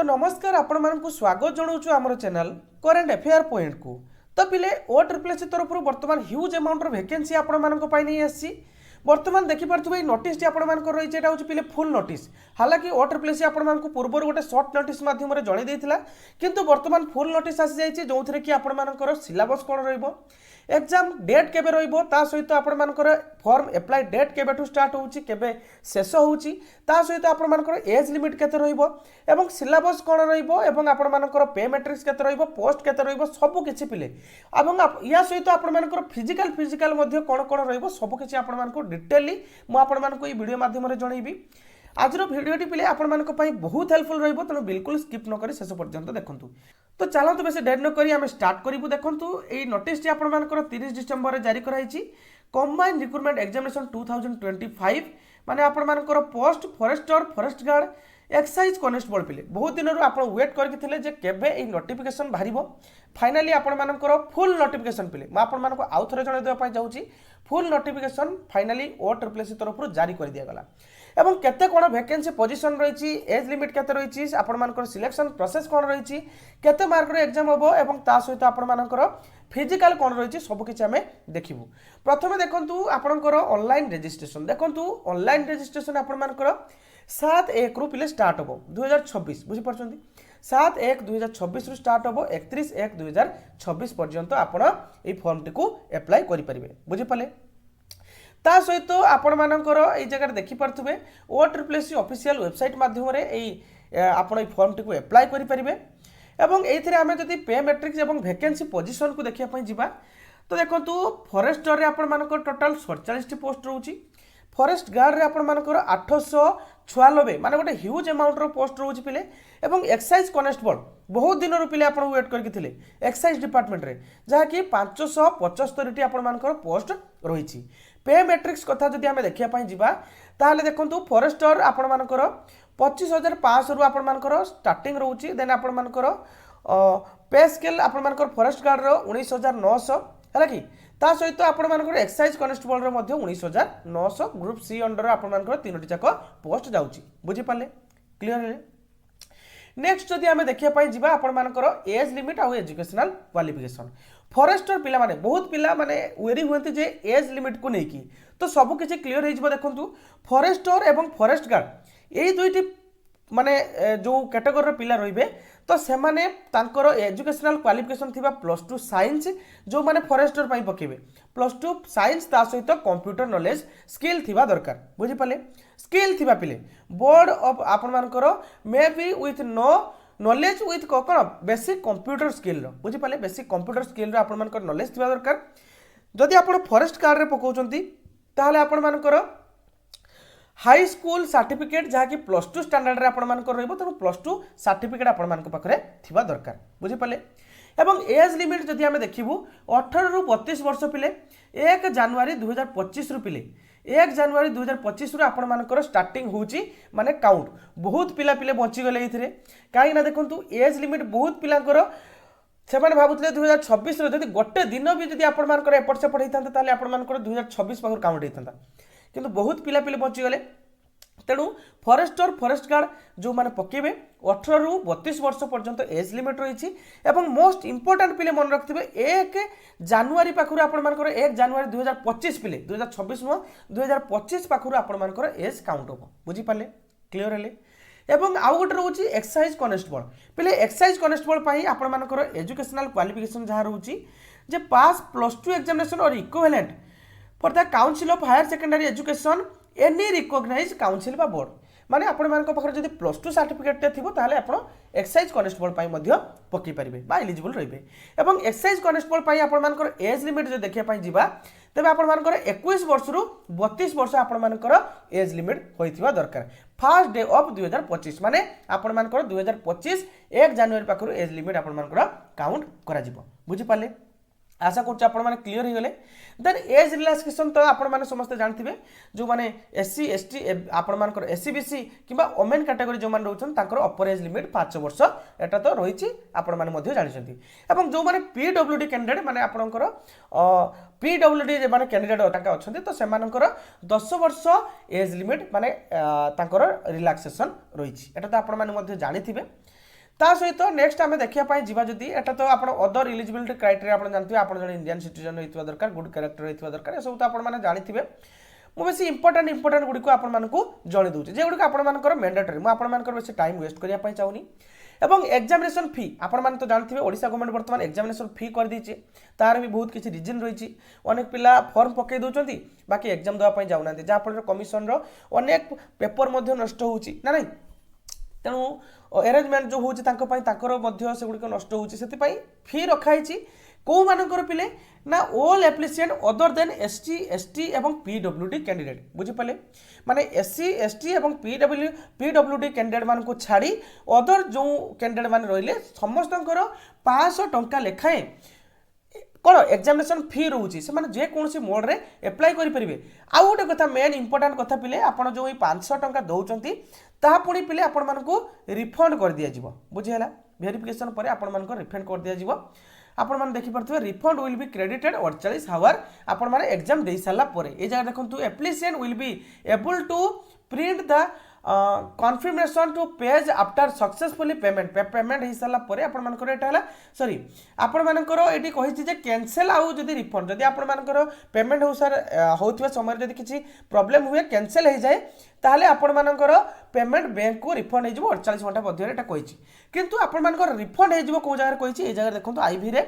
तो नमस्कार आपण मानक स्वागत जनाऊँ आम चैनल करेन्ट अफेयर पॉइंट को। तो पिले OSSC तरफ बर्तमान ह्यूज अमाउंट वैकेंसी आपण मानक नहीं आसी। बर्तमान देखिपे ये नोटिस आपण मानक रही है पिले फुल नोटिस। हालांकि OSSC आपण मानक पूर्व गोटे सर्ट नोटिस माध्यम जन देता किंतु बर्तमान फुल नोटिस आसी जाइए जो थे कि आपण मानकर सिलेबस कौन रही एग्जाम डेट केबे रहिबो ता सहित आपण मानकर फॉर्म अप्लाई डेट केबे टू स्टार्ट होउची केबे शेष होउची ता सहित आपण मानकर एज लिमिट केते रहिबो एवं सिलेबस कोन रहिबो एवं आपण मानकर पे मैट्रिक्स केते रहिबो पोस्ट केते रहिबो सब किछि पिले एवं या सहित आपण मानकर फिजिकल मध्ये कोन कोन रहिबो सब किछि आपण मानकर डिटेली मु आपण मानकर ई वीडियो माध्यम रे जणैबी। आज भिडियोटी पिले आपण मानक पई बहुत हेल्पफुल रहिबो तेणु बिल्कुल स्किप न करी शेष पर्यंत देखंतु। तो चलतु बेसी डेट न करी आम स्टार्ट करूँ। देखो ये नोटिस आपण मानकर 30 डिसेम्बर जारी कराई कंबाइंड रिक्रुटमेंट एग्जामिनेशन 2025 माने आपण मानकर post forester forest guard excise constable पिले बहुत दिन आप वेट करके केबे ये नोटिफिकेशन बाहर फाइनाली आपण मानकर फुल नोटिफिकेशन पिले मुझे आउ थे जनइदेवाई जाऊँगी फुल नोटिफिकेशन फाइनाली OSSC तरफ जारी कर दिगला एवं केते कोन वैकेंसी पोजीशन रही एज लिमिट केते रही आपण मानकर सिलेक्शन प्रोसेस कोन रही केते मार्क रो एग्जाम होबो एवं ता सहित आपण मानकर फिजिकल कोन रही सब किछि हमें देखिबु। प्रथमे देखंतु आपनकर ऑनलाइन रजिस्ट्रेशन देखंतु ऑनलाइन रजिस्ट्रेशन आपण मानकर 7/1 रु पिले स्टार्ट होबो 2026 बुझि परछंती 7/1/2026 रु स्टार्ट होबो 31/1/2026 पर्यंत आपण ए फॉर्म टिकु अप्लाई करि परिबे बुझि पले। ता सहित आपण मानकर ए जगह देखि परथुबे OSSC ऑफिशियल वेबसाइट माध्यम रे आपण ए फॉर्म टिकु अप्लाई करि परिबे एवं एथिरे हमें जदि पे मैट्रिक्स एवं वैकेंसी पोजीशन को देखिया पई जिबा तो देखंतु फॉरेस्टर रे आपण मानकर टोटल 47 टी पोस्ट रहउची फॉरेस्ट गार्ड रे आपण मानकर 896 माने गोटे ह्यूज अमाउंट रो पोस्ट रहउची पिले एवं एक्साइज कॉन्स्टेबल बहुत दिन रो पिले आपण वेट करके थिले एक्साइज डिपार्टमेंट रे जहा कि 575 टी आपण मानकर पोस्ट रहिची। पे मैट्रिक्स कथा जदि आमे देखिया पई जिबा ताले देखंतु फॉरेस्टर आपण मानकर 25,500 रु आपण मानकर स्टार्टिंग रहउची देन आपण मानकर पे स्केल आपण मानकर फॉरेस्ट गार्ड रो 19,900 हैला कि ता सहित आपण मानकर एक्साइज कॉन्स्टेबल रो मध्ये 19,900 ग्रुप सी अंडर आपण मानकर तीनोटी जाक पोस्ट जाउची बुझि पाले क्लियर है। नेक्स्ट जदि आमे देखिया पई जिबा आपण मानकर एज लिमिट आ एजुकेशनल क्वालिफिकेशन फॉरेस्टर पिला माने बहुत पिला माने वेरी हुंती जे एज लिमिट को नेकी तो सब किछि क्लियर हो देखंतु फॉरेस्टर एवं फॉरेस्ट गार्ड यही दुईटी माने जो कैटेगरी रो पिला रहिबे तो से माने तांकर एजुकेशनल क्वालिफिकेशन थिबा +2 साइंस जो माने फॉरेस्टर पई पकेबे +2 साइंस ता सहित कंप्यूटर नॉलेज स्किल थिबा दरकार बुझि पाले स्किल थिबा पिले बोर्ड ऑफ आपण मानकर maybe with no knowledge with कोन बेसिक कंप्यूटर स्किल बुझि पाले बेसिक कंप्यूटर स्किल रो आपण मानकर नॉलेज थिबा दरकार। जदि आपण फॉरेस्ट गार्ड रे पकोचंती ताले आपण मानकर हाई स्कूल सर्टिफिकेट जहाँ कि +2 स्टैंडर्ड रे आपण मानकर रहइबो तेणु +2 सर्टिफिकेट आपण मानक पाखरे थिबा दरकार बुझि पाले। एवं एज लिमिट जदि आमे देखिबु 18 रु 32 वर्ष पिले 1 जनवरी 2025 रु पिले 1 जनवरी 2025 रु आपण मानकर स्टार्टिंग होउची माने काउंट बहुत पिला पिले बंची गले इथिरे काई ना देखंतु एज लिमिट बहुत पिलांकर सेमाने भाबुतले 2026 रे जदि गोटे दिन भी जदि आपण मानकर एपट सेपट हेइथांता ताले आपण मानकर 2026 पाखर काउंट हेइथांता किंतु बहुत पिला पिले बंची गले तेणु फॉरेस्टर फॉरेस्ट गार्ड जो माने पकेबे 18 रु 32 वर्ष पर्यंत एज लिमिट रही एवं मोस्ट इंपोर्टेंट पिले मन रखिबे 1 जनवरी पाखर आपण मानकर 1 जनवरी 2025 पिले 2026 नो 2025 पाखर आपण मानकर एज काउंट हो बुझी पाले क्लियर हेले। एवं आउ गोटे रोची एक्साइज कॉन्स्टेबल पिले एक्साइज कॉन्स्टेबल पई आपण मानकर एजुकेशनल क्वालिफिकेशन जहा रोची जे pass +2 examination or equivalent for the council of higher secondary education any recognize council बा बोर्ड माने आपण मानक पाखर जदि +2 सर्टिफिकेट थिबो ताले आपण एक्साइज कॉन्स्टेबल पई मध्ये पकि परिबे बा एलिजिबल रहिबे। एवं एक्साइज कॉन्स्टेबल पई आपण मानकर एज लिमिट जे देखिया पई जिबा तबे आपण मानकर 21 वर्ष रु 32 वर्ष आपण मानकर एज लिमिट होइथिबा दरकार फर्स्ट डे ऑफ 2025 माने आपण मानकर 2025 1 जनवरी पाखर एज लिमिट आपण मानकर काउंट करा जिवो बुझि पाले। आशा करूँ आपण मैंने क्लियर हो गले। देन एज रिलैक्सेशन तो आपण मैंने समस्त जानते जो मैंने SC ST आपण मानकर SC BC किंबा वोमेन कैटेगरी जो मैंने रोचन तांकर अपर एज लिमिट 5 वर्ष एटा तो रही आपण मैंने मध्य जानिछंती एवं जो मैंने PWD कैंडिडेट माने आपणकर PWD माने कैंडिडेट ताका अछंती तो से मानकर 10 वर्ष एज लिमिट माने तांकर रिलैक्सेशन रही एटा तो आपण मैंने मध्य जानिथिबे। ता सहित नेक्स्ट आम देखा जावा जदि एटा तो आप अदर इलिजिबिलिटी क्राइटेरिया आप जानते हैं आप जन इंडियन सिटीजन होता दरकार गुड कैरेक्टर होता दरकार सब तो आपने जानी मुझे इंपोर्टाट गुड़ी आपको जन दूसरी जे गुड़ी आपर मैंडेटरी मुझे बेस टाइम वेस्ट करने चाहूनी एवं एग्जामिनेशन फी आपण तो जानते हैं ओडिशा गवर्नमेंट बर्तमान एग्जामिनेशन फी कर दीजिए तार भी बहुत किसी रिजन रही अनेक पिला फॉर्म पकई दौरान बाकी एग्जाम देवाई जाऊना जहाँफल कमिशन अनेक पेपर नष्ट हो ना नहीं तेणु अरेंजमेंट जो होकर से गुड़िक नष्ट होती फी रखाई कौ मानकर पिले ना all applicant other than ST ST एवं पीडब्ल्यूडी कैंडिडेट बुझीपारे माने एससी एसटी एवं पीडब्ल्यूडी कैंडिडेट मान को छाड़ी अदर जो कैंडिडेट मान रहिले समस्त 500 टंका लेखाएं कौन एग्जामिनेशन फी रोचे से जेकोसी मोड रे एप्लाई करेंगे आउ गोटे कथा मेन इंपोर्टाट कथा पिले आप जो 500 टंका दौरान ता पुणी पिले आपण मानक रिफंड कर दिया बुझीगला वेरिफिकेशन पर आपण मानक रिफंड कर दिया आपण मैंने देखिपे refund will be credited 48 hour आपण मैंने एग्जाम दे सारा पर ये जगह देखो applicant will be able to print the confirmation to page after successfully payment हो सारा पर आपर सॉरी आपण मानकर ये कही कैंसल आउ जदि रिफंड जदि आपर पेमेंट हो सार होता समय जदि किसी प्रॉब्लम हुए कैंसल हो जाए ताहले आपण मानकर पेमेंट बैंक को रिफंड हो 48 घंटा मध्य कही किंतु आपण मानकर रिफंड हो कौ जगह कही ये जगह देखो आईवी रे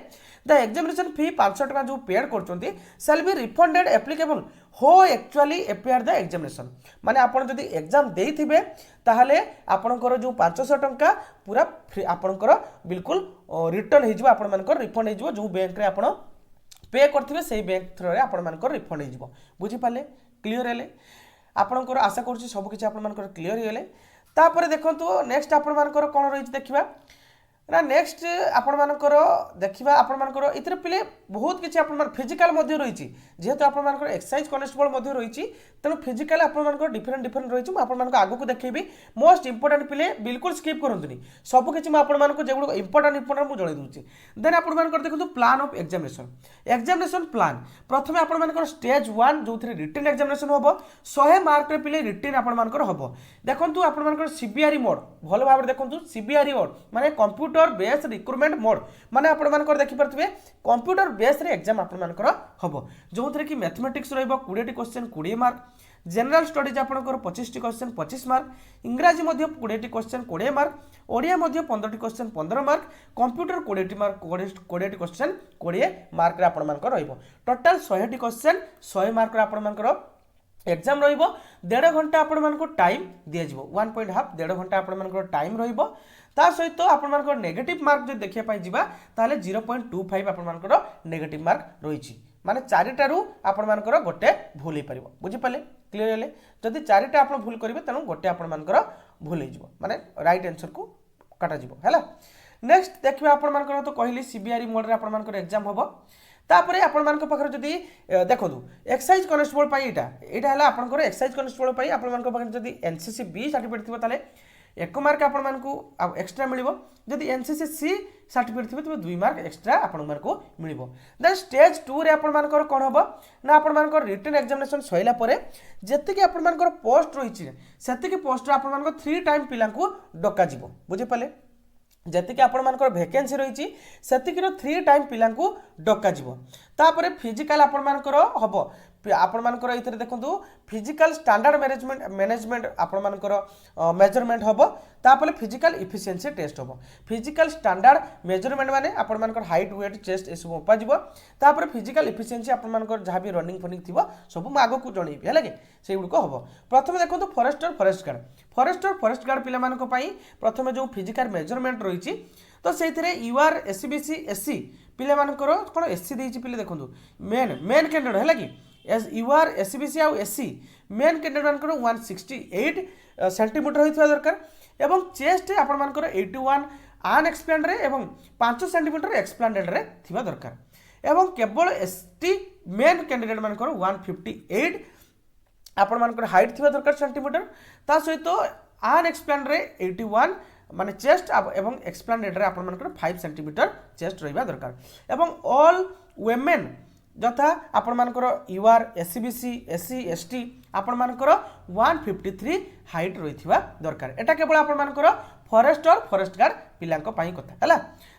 द एग्जामिनेशन फी 500 टका जो पेड कर सेल बी रिफंडेड एप्लीकेबल हो एक्चुअली एपियर द एग्जामिनेशन माने आपण जदि एग्जाम देइथिबे ताहले आपणकर जो 500 टंका पूरा आपणकर बिल्कुल रिटर्न हो आपण मानकर रिफंड हो जो बैंक रे आपण पे करथिबे सेही बैंक थ्रू रे आपण मानकर रिफंड हो बुझी पाले क्लियर हेले आपणकर आशा करूची सब किछि आपण मानकर क्लियर हेले तापर देखंतु नेक्स्ट आपण मानकर कोन रही देखिबा ना नेक्स्ट आपण मानकर देखिबा आपण मानकर इतरे पिले बहुत किछि आपण मान फिजिकल मध्ये रही जेहेतु आपण मानकर एक्सरसाइज कॉन्स्टेबल मध्ये रही तेणु फिजिकल आपण मानकर डिफरेंट रही आपण मानकर आगु को देखैबी मोस्ट इंपोर्टेंट पिले बिल्कुल स्किप करंतुनी सब किछि म आपण मानकर जेगुडो इंपोर्टेंट मु जणै दूची देन आपण मानकर देखंतु प्लान ऑफ एग्जामिनेशन प्लान प्रथमे आपण मानकर स्टेज 1 जो थरे रिटन एग्जामिनेशन होबो 100 मार्क रे पिले रिटन आपण मानकर होबो देखंतु आपण मानकर सीबीआरई मोड भलो भाबरे देखंतु सीबीआरई मोड माने कंप्यूटर बेस्ड रिक्रुटमेंट मोड माने आपण मानकर देखि परथबे कंप्यूटर बेस्ड रे एग्जाम आपण मानकर होबो जो थरे कि मैथमेटिक्स रहइबो 20 टी क्वेश्चन 20 मार्क जनरल स्टडीज आपनकर 25 टी क्वेश्चन 25 मार्क इंग्रजी मध्ये 20 टी क्वेश्चन 20 मार्क ओडिया मध्ये 15 T question 15 mark computer 20 T mark 20 टी क्वेश्चन 20 मार्क रे आपण मानकर रहइबो टोटल 100 टी क्वेश्चन 100 मार्क रे आपण मानकर एग्जाम रहिबो 1.5 घंटा आपण मानको टाइम दिया जिवो 1.5 1.5 घंटा आपण मानको टाइम रहिबो ता सहित आपण मानको नेगेटिव मार्क जे देखिया पाई जिबा ताले 0.25 आपण मानको नेगेटिव मार्क रहिछि माने चारिटारू आपण मानकर गोटे भूल हो पारिबो बुझि पाले क्लियर हेले जदि चारिटा आपण भूल करिवे तनु गोटे आपण मानकर भूल हो जिवो माने राइट आंसर को काटा जिवो हैला नेक्स्ट देखिबा आपण मानकर तो कहली सीबीआरई मोड रे आपण मानकर एग्जाम होबो तापरे आपण मानक पाखर जदि देखंतु एक्सरसाइज कॉन्स्टेबल पई एटा हला आपनकर एक्सरसाइज कॉन्स्टेबल पई आपण मानक पाखर जदि एनसीसी बी सर्टिफिकेट थिबो ताले 1 मार्क आपण मानकू एक्स्ट्रा मिलिबो जदि एनसीसी सी सर्टिफिकेट थिबो तबे 2 मार्क एक्स्ट्रा आपण मानकू मिलिबो देन स्टेज 2 रे आपण मानकर कोन होबो ना आपण मानकर रिटन एग्जामिनेशन सइला परे जति कि आपण मानकर पोस्ट रहिछि सेति कि पोस्ट आपण मानकर 3 टाइम पिलांकू डका जिवो बुझि पाले जति कि आपण मानकर वैकेंसी रही सेतिक 3 टाइम पिलांकू डका जिवो तापरे फिजिकल आपण मानकर हबो आपण मानकर इथरे देखंतु फिजिकल स्टैंडर्ड मैनेजमेंट आपण मानकर मेजरमेंट हबो तापले फिजिकल इफिशिएंसी टेस्ट हबो फिजिकल स्टैंडर्ड मेजरमेंट माने आपण मानकर हाइट वेट चेस्ट ए सब उपा जिवो तापरे फिजिकल इफिशिएंसी आपण मानकर जहा भी रनिंग फनिंग थिबो सब म आगो को जणैबी हैला के से गुडको हबो प्रथमे देखंतु फॉरेस्ट गार्ड पिला मानक पई प्रथमे जो फिजिकल मेजरमेंट रहिछि तो सेथिरे यूआर एससीबीसी एससी पिला मानकर कोन एससी देछि पिले देखंतु मेन कैंडिडेट हैला कि यूआर एससीबीसी आ एससी मेन कैंडिडेट मानकर 168 सेंटीमीटर होइथवा दरकार एवं चेस्ट आपण मानकर 81 अनएक्सप्लेन्ड रे एवं 5 सेंटीमीटर एक्सप्लेन्डेड रे थिबा दरकार एवं केवल एसटी मेन कैंडिडेट मानकर 158 आपण मानकर हाइट थिबा दरकार सेंटीमीटर ता सहित अनएक्सप्लेन्ड रे 81 माने चेस्ट एवं एक्सप्लेन्डेड रे आपण मानकर 5 सेंटीमीटर चेस्ट रहिबा दरकार एवं ऑल वुमेन जथा आपण मानकर यूआर एससीबीसी एससी एसटी आपण मानकर 153 हाइट रहिथिबा दरकार एटा केवल आपण मानकर फरेस्ट और फरेस्ट गार्ड पिलांको पाई कथा हैला।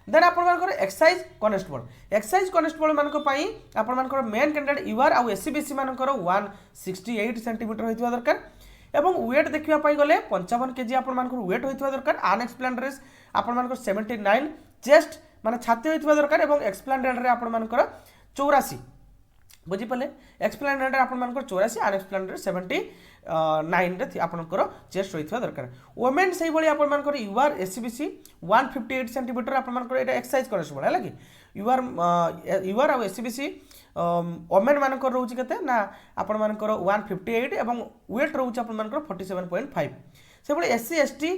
देन आपनकर एक्साइज कनेस्टेबल मानक पाई आपनकर मेन कैंडिडेट यूआर आउ एससीबीसी मानकर 168 सेंटीमीटर होइतबा दरकार एवं वेट देखिया पाई गले 55 केजी आपनकर वेट होइतबा दरकार। अनएक्सप्लेन्ड रे आपनकर 79 चेस्ट माने छाती होइतबा दरकार एवं एक्सप्लेन्ड रे आपनकर 84 बुझी पाले। एक्सप्लेनेड रे आपनकर 84 अनएक्सप्लेनेड रे 79 रे आपनकर चेस्ट होइतबा दरकार। वुमेन सही भली आपनकर यूआर एससीबीसी 158 सेंटीमीटर आपनकर एटा एक्सरसाइज कनेस्टेबल हैला कि यूआर आ एससीबीसी वुमेन मानकर रहउची केते ना आपन मानकर 158 एवं वेट रहउची आपन मानकर 47.5 से भली एससी एसटी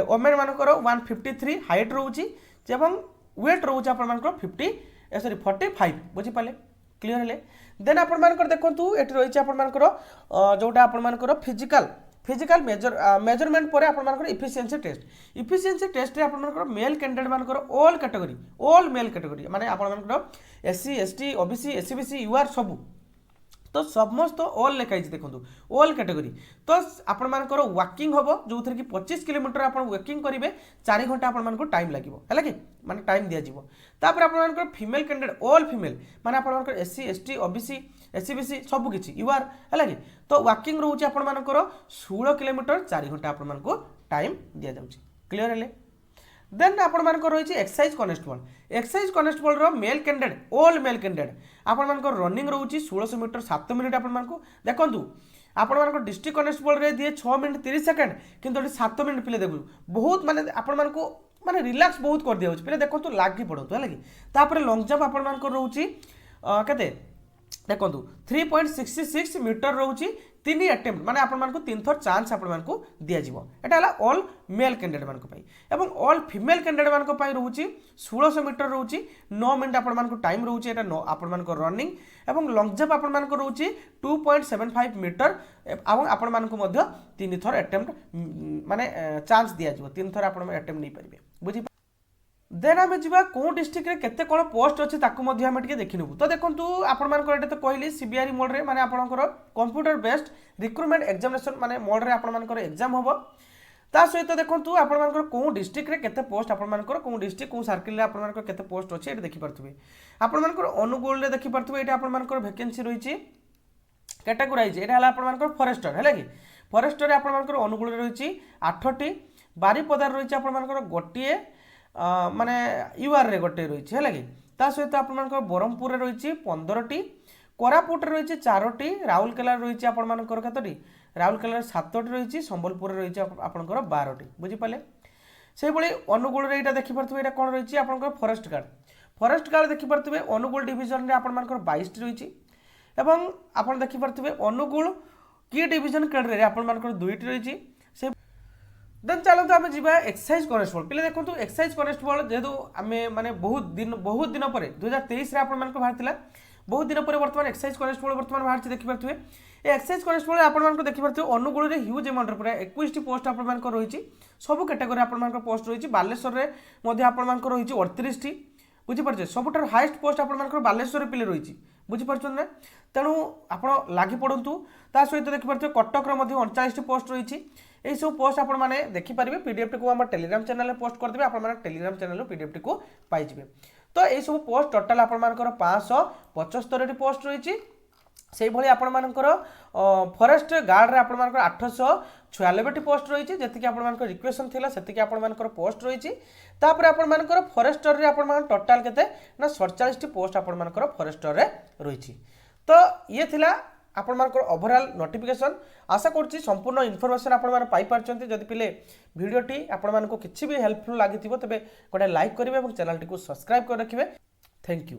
वुमेन मानकर 153 हाइट रहउची एवं वेट रहउची आपन मानकर 45 बुझी पाले क्लियर हेले। देन आपण मानकर देखंतु एटी रहिछि आपण मानकर जोटा आपण मानकर फिजिकल मेजरमेंट पर आपण मानकर इफिशिएंसी टेस्ट रे आपण मानकर मेल कैंडिडेट मानकर ऑल मेल कैटेगरी माने आपण मानकर SC ST OBC SCBC UR सब तो समस्त ऑल लिखाई देखो ऑल कैटेगरी। तो आपण मानकर वॉकिंग हम जो थी कि 25 किलोमीटर आप वॉकिंग करेंगे 4 घंटा आपण मानकर टाइम लगे है कि माने टाइम दि जाव। तापर आपण मानकर फीमेल कैंडिडेट ऑल फीमेल माने आपण मानकर एससी एसटी ओबीसी एससीबीसी सब किछि यूआर है कि तो वॉकिंग रोचे आपण मानकर 16 किलोमीटर 4 घंटा आपण मानकर टाइम दि जाउछि क्लियर हेले। देन आपण मानकर रही एक्साइज कनेस्टेबल रो male candidate all male candidate आपण मानकर रनिंग रहउची 1600 मीटर 7 मिनिट आपण मानको देखंतु आपण मानकर डिस्ट्रिक्ट कनेस्टेबल रे दिए 6 मिनिट 30 सेकंड किंतु 7 मिनिट पिले देखु बहुत माने आपण मानको माने रिलैक्स बहुत कर दिया होची पिले देखंतु लागी पड़तो है कि तापर लॉन्ग जंप आपण मानकर रहउची केते देखंतु 3.66 मीटर रहउची 3 अटेम्प्ट माने आपण मानको 3 थर चांस आपण मानको दिया जीवो। एटा हला ऑल मेल कैंडिडेट मानको पाई एवं ऑल फीमेल कैंडिडेट मानको पाई रहउची 1600 मीटर रहउची 9 मिनिट आपण मानको टाइम रहउची एटा आपण मानको रनिंग एवं लॉन्ग जंप आपण मानको रहउची 2.75 मीटर एवं आपण मानको मध्य 3 थर अटेम्प्ट माने चांस दिया जीवो 3 थर आपण अटेम्प्ट नै परिबे बुझी। देन आम जा कौ डिस्ट्रिक्ट रे केते कोन पोस्ट अच्छी ताकू मध्य आम टिके देखि नेबु। तो देखंतु आपण मानकर एटा तो कहली सीबीआरई मोड रे माने आपनकर कंप्यूटर बेस्ड रिक्रूटमेंट एग्जामिनेशन माने मोड रे आपण मानकर एग्जाम होबो। ता सहित देखंतु आपण मानकर कौ डिस्ट्रिक्ट रे केते पोस्ट आपण मानकर कौ डिस्ट्रिक्ट कौ सर्किल रे आपण मानकर केते पोस्ट अछि एटा देखि परथुबे। आपण मानकर अनुगुल रे देखि परथुबे एटा आपण मानकर वैकेंसी रहिछि कैटेगराइज एटा हला आपण मानकर फॉरेस्टर हैला कि फॉरेस्टर रे आपण मानकर अनुगुल रे रहिछि 8टी बारीपदार रहिछि आपण मानकर गोटिए माने यूआर रे गोटे रही है कि सहित आप ब्रह्मपुर रे रही 15टी कोरापुट रे रही 4टी राउरकेला रही आपर कतोटी राउरकेला 7टी रही संबलपुर रे रही आपंकर 12टी बुझीपारे। से भाई अनुगुल रे देखिपे ये कौन रही आप फॉरेस्ट गार्ड देखिपे अनुगुल डिविजन रे आपर 22टी रही एवं आप देखिपे अनुगुल की डिविजन कैडर आपर 2टी रही। देन चलते आम जा एक्साइज कनेस्टेबल पे देखो एक्साइज कनेस्टेबल जेहेतु आम माने बहुत दिन पर 2023 रे आपण मानक बाहर बहुत दिन पर बर्तमान एक्साइज कनेस्टेबल बर्तमान बाहर देखिपे ये एक्साइज कनेस्टेबल आपण देखिपे अनुगुल में ह्यूज अमाउंट पूरा 21टी पोस्ट आपण रही सब कैटेगरी आपण पोस्ट रही बालेश्वर में आपण रही 38टी बुझीपारे सबुठ हाइस्ट पोस्ट आपण बालेश्वर पिले रही बुझीपार ना तेणु आप लगी पड़ू ता सहित देखिपे कटक 39टी पोस्ट रही यही सब पोस्ट आप देखिपारे पीडीएफ टी को आम टेलीग्राम चैनल में पोस्ट करदे आप टेलीग्राम चैनल पीडीएफ टी को पाइबे। तो यही सब पोस्ट टोटाल आपर 575 पोस्ट रही से भाई आपर फॉरेस्ट गार्ड रे आपर 896टी पोस्ट रही जी आप रिक्वेशन थी से आपर पोस्ट रही आपर फॉरेस्टर रे आपर टोटाल केते ना 47टी पोस्ट आपर फॉरेस्टर रे रही। तो ये थिला आपण मानकर ओवरऑल नोटिफिकेशन आशा करुच्ची संपूर्ण इनफॉरमेशन आपण माने पाई पारछन्ती। जदि पिले वीडियोटी आपण मानको किछि भी हेल्पफुल लागिथिबो तबे गोटे लाइक करिवे और चैनल टी को सब्सक्राइब कर रखिबे। Thank you.